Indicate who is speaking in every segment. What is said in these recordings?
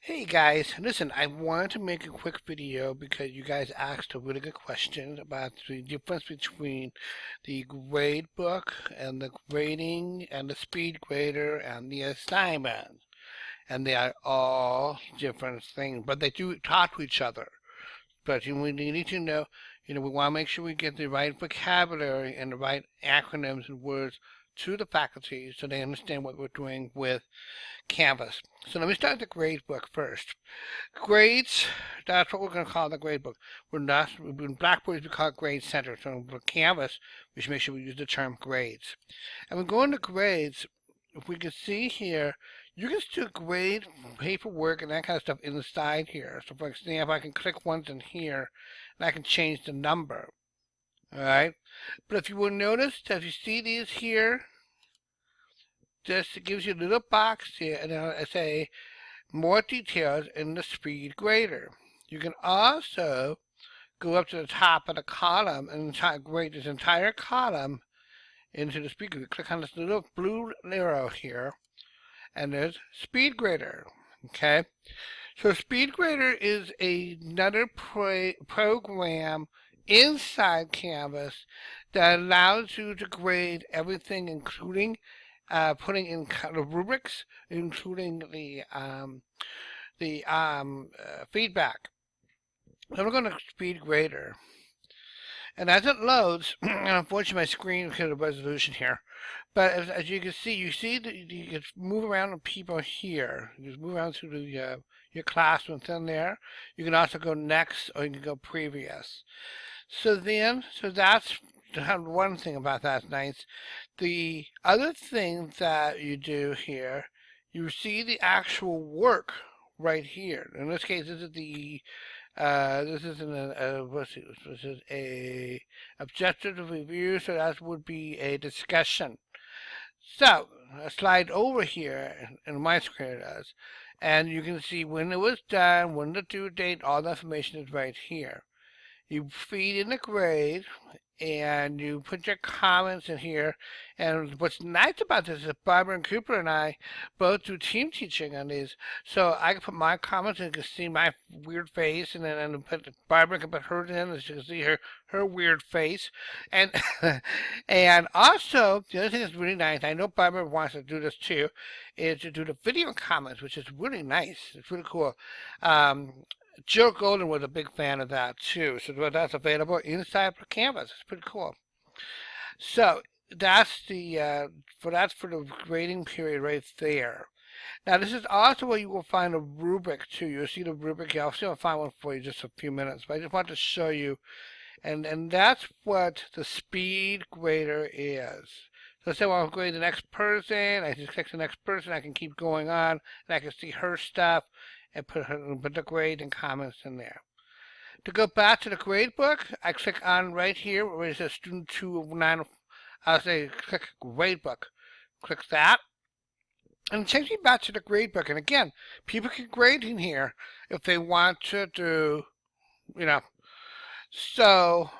Speaker 1: Hey guys, listen, I wanted to make a quick video because you guys asked a really good question about the difference between the grade book and the grading and the speed grader and the assignment. And they are all different things, but they do talk to each other. But we need to know, we want to make sure we get the right vocabulary and the right acronyms and words to the faculty so they understand what we're doing with Canvas. So let me start the grade book first. Grades, that's what we're going to call the grade book. We're not, in Blackboard, we call it Grade Center. So for Canvas, we should make sure we use the term grades. And we go into grades, if we can see here, you can still grade paperwork and that kind of stuff inside here. So for example, I can click once in here, and I can change the number. All right. But if you will notice, if you see these here, just gives you a little box here, and I say more details in the speed grader. You can also go up to the top of the column and grade this entire column into the speed grader. Click on this little blue arrow here, and there's speed grader. Okay, so speed grader is another program inside Canvas that allows you to grade everything, including putting in the rubrics, including the feedback. So we're going to speed grader. And as it loads, and unfortunately my screen because of the resolution here, but as you can see, that you can move around the people here. You just move around through the, your class within there. You can also go next or you can go previous. So that's one thing about that's nice. The other thing that you do here, you see the actual work right here. In this case, this is the this is this is a objective review, so that would be a discussion. So I slide over here, and my screen does, and you can see when it was done, when the due date, all the information is right here. You feed in the grade and you put your comments in here. And what's nice about this is Barbara and Cooper and I both do team teaching on these. So I can put my comments and you can see my weird face, and then Barbara can put hers in and she can see her weird face. And and also the other thing that's really nice, I know Barbara wants to do this too, is to do the video comments, which is really nice. It's really cool. Joe Golden was a big fan of that too, so that's available inside for Canvas. It's pretty cool. So that's for the grading period right there. Now this is also where you will find a rubric too. You'll see the rubric here. I'll see if I find one for you in just a few minutes, but I just want to show you, and that's what the speed grader is. So say, well, I'm grading the next person. I just click the next person. I can keep going on, and I can see her stuff and put the grade and comments in there. To go back to the grade book, I click on right here where it says Student 209. I'll say click grade book. Click that. And it takes me back to the grade book. And again, people can grade in here if they want to do, you know. So,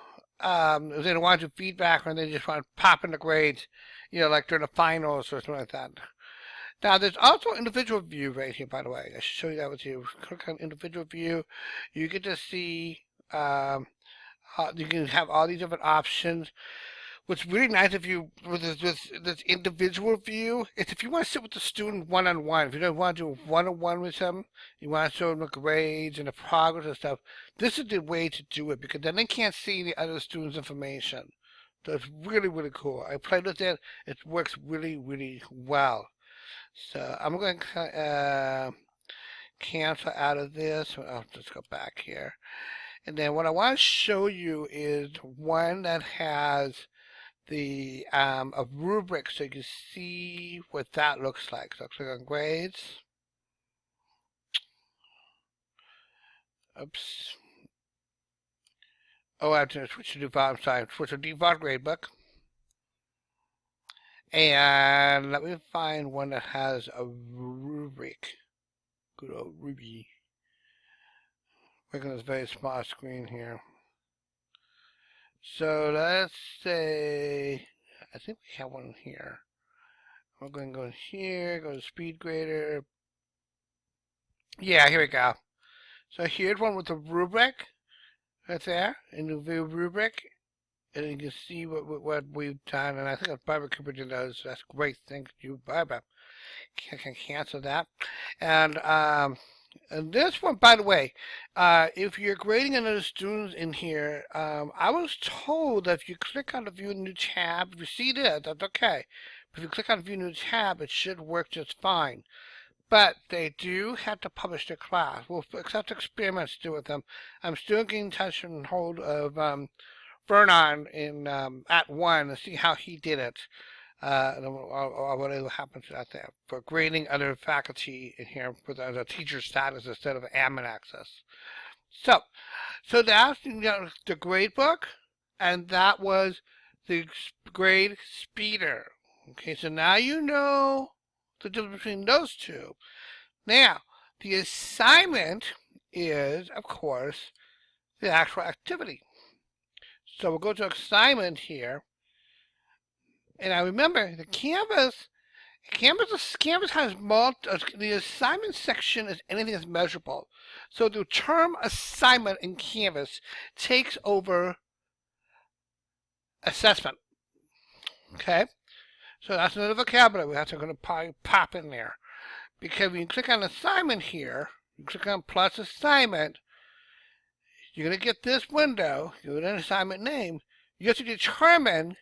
Speaker 1: if they don't want to do feedback or they just want to pop in the grades, like during the finals or something like that. Now, there's also individual view right here, by the way. I should show you that with you. Click on individual view. You get to see, you can have all these different options. What's really nice if you, with this individual view, is if you want to sit with the student one-on-one, if you don't want to do one-on-one with them, you want to show them the grades and the progress and stuff, this is the way to do it because then they can't see the other student's information. So it's really, really cool. I played with it. It works really, really well. So I'm going to cancel out of this. I'll just go back here. And then what I want to show you is one that has the a rubric so you can see what that looks like. So I'll click on grades. Oops. Oh, I have to switch to default. I'm sorry, switch to default gradebook. And let me find one that has a rubric. Good old Ruby. Working on this very small screen here. So let's say, I think we have one here. We're going to go here, go to speed grader. Yeah, here we go. So here's one with the rubric right there, in the view rubric. And you can see what we've done. And I think that Barbara Cooper did those. That's great. Thank you, Barbara. Can cancel that. And this one, by the way, if you're grading another student in here, I was told that if you click on the View New tab, if you see this, that's okay. But if you click on View New tab, it should work just fine. But they do have to publish their class. We'll accept experiments to do with them. I'm still getting in touch and hold of Vernon in at 1 to see how he did it. Or whatever happens out there for grading other faculty in here with a teacher status instead of admin access. So that's the grade book, and that was the grade speeder. Okay, so now you know the difference between those two. Now, the assignment is, of course, the actual activity. So we'll go to assignment here. And I remember the Canvas has the assignment section is anything that's measurable. So the term assignment in Canvas takes over assessment. Okay? So that's another vocabulary that's going to probably pop in there. Because when you click on assignment here, you click on plus assignment, you're going to get this window, give it an assignment name. You have to determine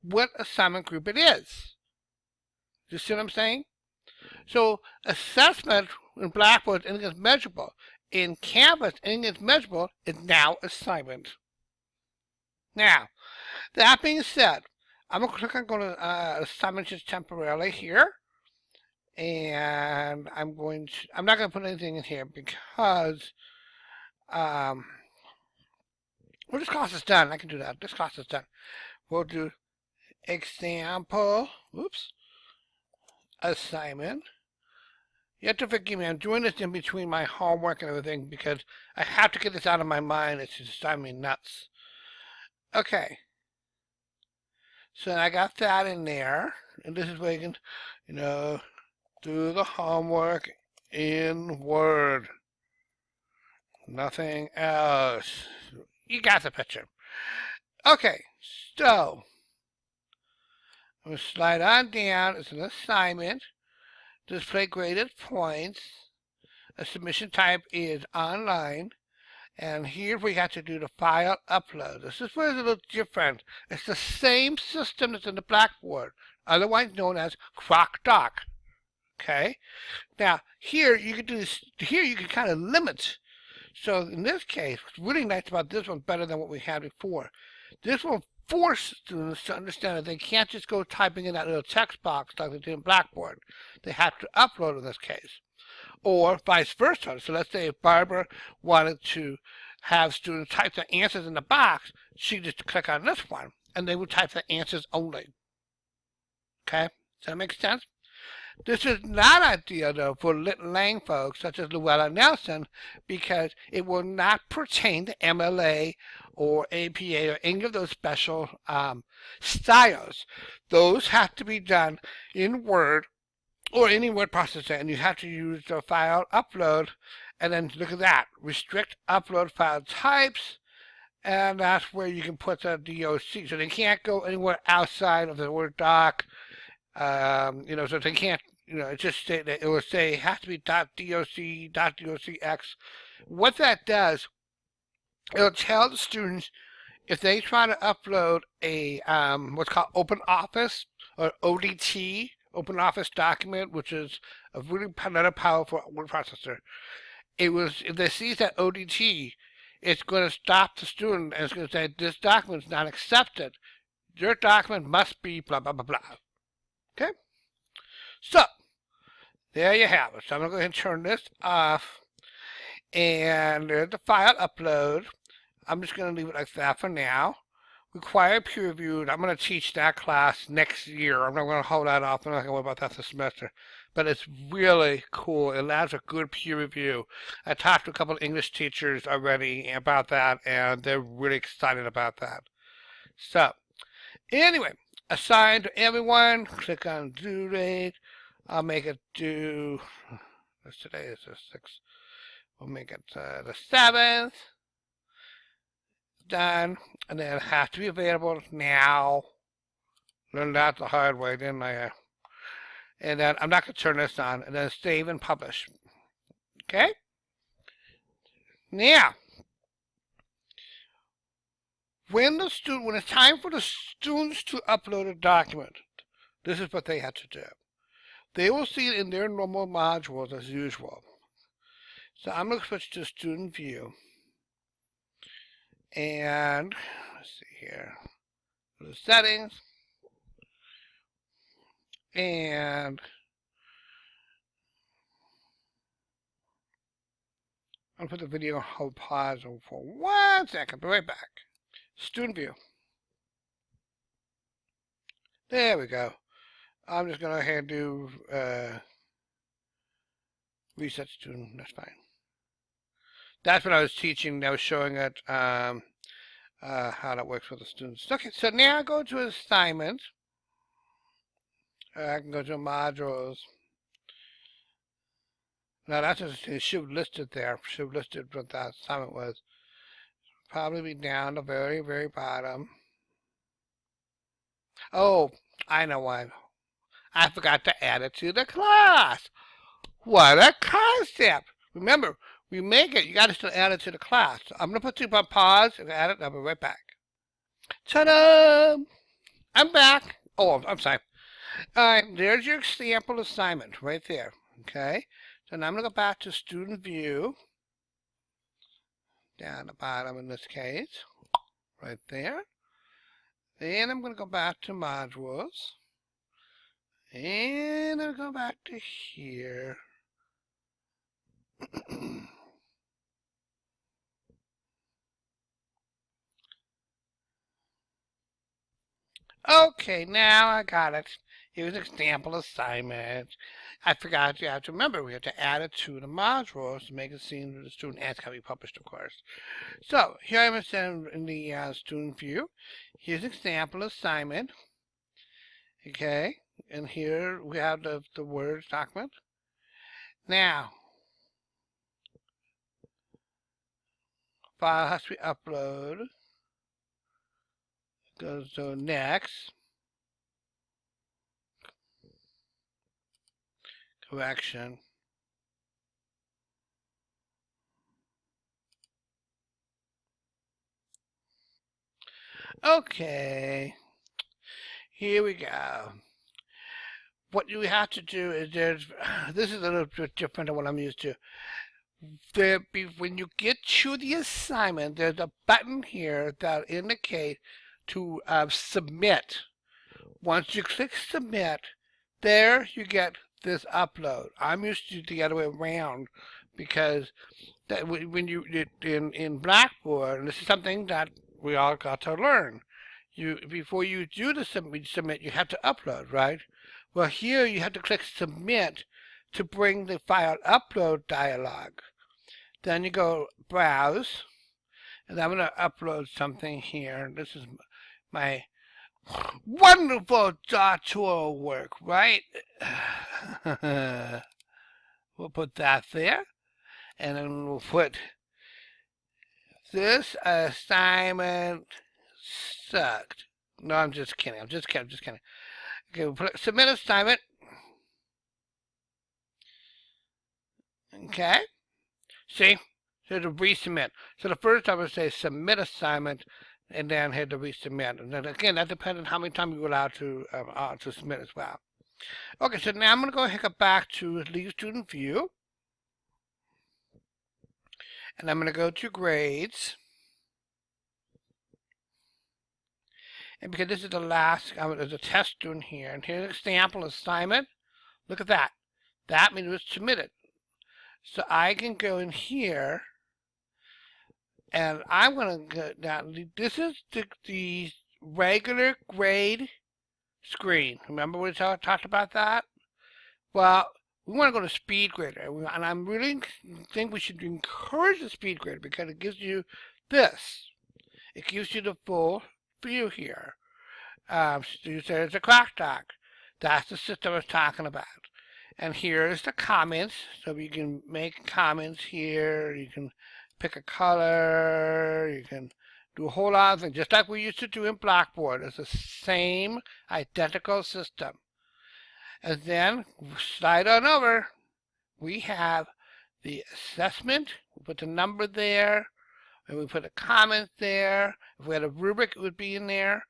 Speaker 1: what assignment group it is. You see what I'm saying? So assessment in Blackboard, anything that's measurable. In Canvas, anything that's measurable is now assignment. Now, that being said, I'm going to click on go to assignment just temporarily here. And I'm not going to put anything in here because, well, this class is done. I can do that. This class is done. We'll do example, assignment. You have to forgive me. I'm doing this in between my homework and everything because I have to get this out of my mind. It's just driving me nuts. Okay. So I got that in there. And this is where you can, do the homework in Word. Nothing else. You got the picture. Okay. So I'm going to slide on down. It's an assignment. Display graded points. A submission type is online. And here we have to do the file upload. This is where it's a little different. It's the same system that's in the Blackboard, otherwise known as CrocDoc. Okay? Now, here you can do this. Here you can kind of limit. So in this case, what's really nice about this one, better than what we had before, this one force students to understand that they can't just go typing in that little text box like they do in Blackboard. They have to upload in this case. Or vice versa. So let's say if Barbara wanted to have students type their answers in the box, she'd just click on this one, and they would type the answers only. Okay? Does that make sense? This is not ideal, though, for Lit Lang folks such as Luella Nelson, because it will not pertain to MLA or APA or any of those special styles. Those have to be done in Word or any word processor, and you have to use the file upload, and then look at that. Restrict upload file types, and that's where you can put the DOC. So they can't go anywhere outside of the Word doc. So they can't, it just say that it will say it has to be .doc, .docx. What that does, it'll tell the students if they try to upload a what's called OpenOffice or ODT, Open Office document, which is a really another powerful word processor. If they see that ODT, it's going to stop the student and it's going to say this document is not accepted. Your document must be blah blah blah blah. Okay? So, there you have it. So I'm going to go ahead and turn this off. And there's the file upload. I'm just going to leave it like that for now. Required peer reviewed. I'm going to teach that class next year. I'm not going to hold that off. I'm not going to worry about that this semester. But it's really cool. It allows a good peer review. I talked to a couple of English teachers already about that, and they're really excited about that. So, anyway, assign to everyone. Click on due date. I'll make it due Today is the 6th. We'll make it the 7th. Done. And then it has to be available now. Learned that the hard way, didn't I? And then I'm not going to turn this on. And then save and publish. Okay? Now, when it's time for the students to upload a document, this is what they have to do. They will see it in their normal modules as usual. So I'm going to switch to student view. And let's see here. Go to settings. And I'll put the video on hold pause for 1 second. Be right back. Student view. There we go. I'm just going to go ahead and do reset student. That's fine. That's what I was teaching. I was showing it how that works with the students. Okay, so now I go to assignment. I can go to modules. Now that's just, it should have listed there. Should have listed what that assignment was. Probably be down the very, very bottom. Oh, I know why. I forgot to add it to the class. What a concept! Remember, we make it, you got to still add it to the class. So I'm going to put you on pause and add it, and I'll be right back. Ta-da! I'm back. Oh, I'm sorry. Alright, there's your sample assignment right there. Okay? So now I'm going to go back to student view. Down the bottom in this case. Right there. Then I'm going to go back to modules. And I'll go back to here. Okay, now I got it. Here's an example assignment. I forgot you have to remember we have to add it to the modules to make it seem to the student as can be published, of course. So here I'm in the student view. Here's an example assignment. Okay, and here we have the Word document. Now, file has to be uploaded. Goes to next. Correction. Okay. Here we go. What you have to do is this is a little bit different than what I'm used to. When you get to the assignment, there's a button here that indicates to submit. Once you click submit, there you get this upload. I'm used to the other way around because that when you in Blackboard, and this is something that we all got to learn. Before you do the submit, you have to upload, right? Well, here you have to click submit to bring the file upload dialog. Then you go browse, and I'm going to upload something here. This is my wonderful doctoral work, right? We'll put that there, and then we'll put this assignment sucked. No, I'm just kidding. I'm just kidding. Okay, we'll put submit assignment. Okay. See? So to resubmit. So the first I would say submit assignment, and then hit the resubmit. And then again, that depends on how many times you're allowed to submit as well. Okay, so now I'm going to go ahead and go back to Leave Student View. And I'm going to go to Grades. And because this is the last, there's a test student here. And here's an example assignment. Look at that. That means it was submitted. So I can go in here. And I'm going to go down. This is the regular grade screen. Remember we talked about that? Well, we want to go to SpeedGrader. And I really think we should encourage the SpeedGrader because it gives you this. It gives you the full view here. You said it's a Crosstalk. That's the system I was talking about. And here's the comments. So you can make comments here. You can pick a color. You can do a whole lot of things, just like we used to do in Blackboard. It's the same identical system. And then slide on over. We have the assessment. We put the number there. And we put a comment there. If we had a rubric, it would be in there.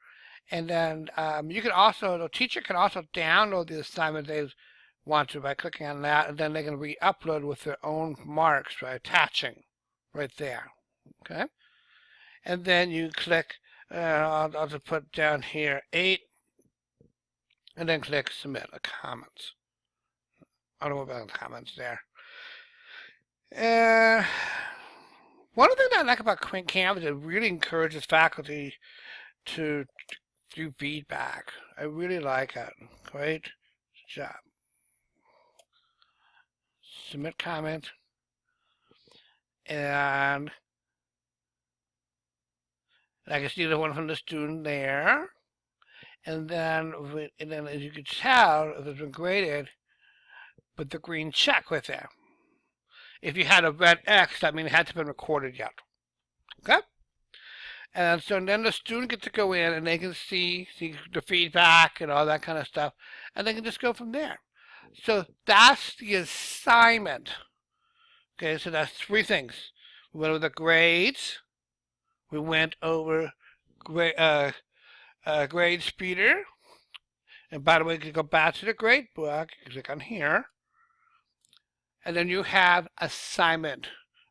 Speaker 1: And then you can also, the teacher can also download the assignment they want to by clicking on that, and then they can re-upload with their own marks by attaching right there. Okay, and then you click. I'll just put down here 8, and then click submit a comments. I don't know about the comments there. One of the things I like about Canvas, it really encourages faculty to do feedback. I really like it. Great job. Submit comment, and I can see the one from the student there, and then as you can tell, if it's been graded, put the green check with there. If you had a red X, that means it hadn't been recorded yet. Okay? And so then the student gets to go in and they can see the feedback and all that kind of stuff, and they can just go from there. So that's the assignment. Okay, so that's 3 things. We went over the grades. We went over grade speeder. And by the way, you can go back to the grade book. You can click on here. And then you have assignment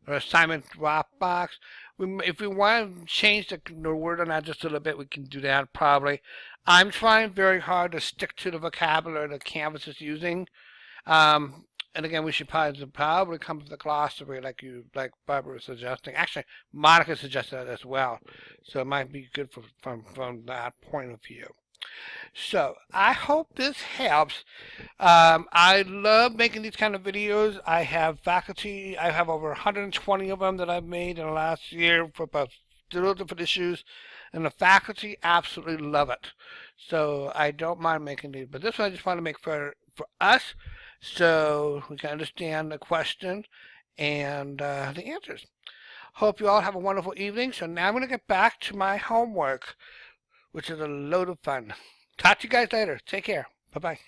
Speaker 1: or assignment Dropbox. If we want to change the word on that just a little bit, we can do that probably. I'm trying very hard to stick to the vocabulary that Canvas is using. And again, we should probably come to the glossary like Barbara was suggesting. Actually, Monica suggested that as well. So it might be good from that point of view. So I hope this helps. I love making these kind of videos. I have faculty. I have over 120 of them that I've made in the last year for about different issues, and the faculty absolutely love it. So I don't mind making these, but this one I just want to make for us, so we can understand the question and the answers. Hope you all have a wonderful evening. So now I'm going to get back to my homework, which is a load of fun. Talk to you guys later. Take care. Bye-bye.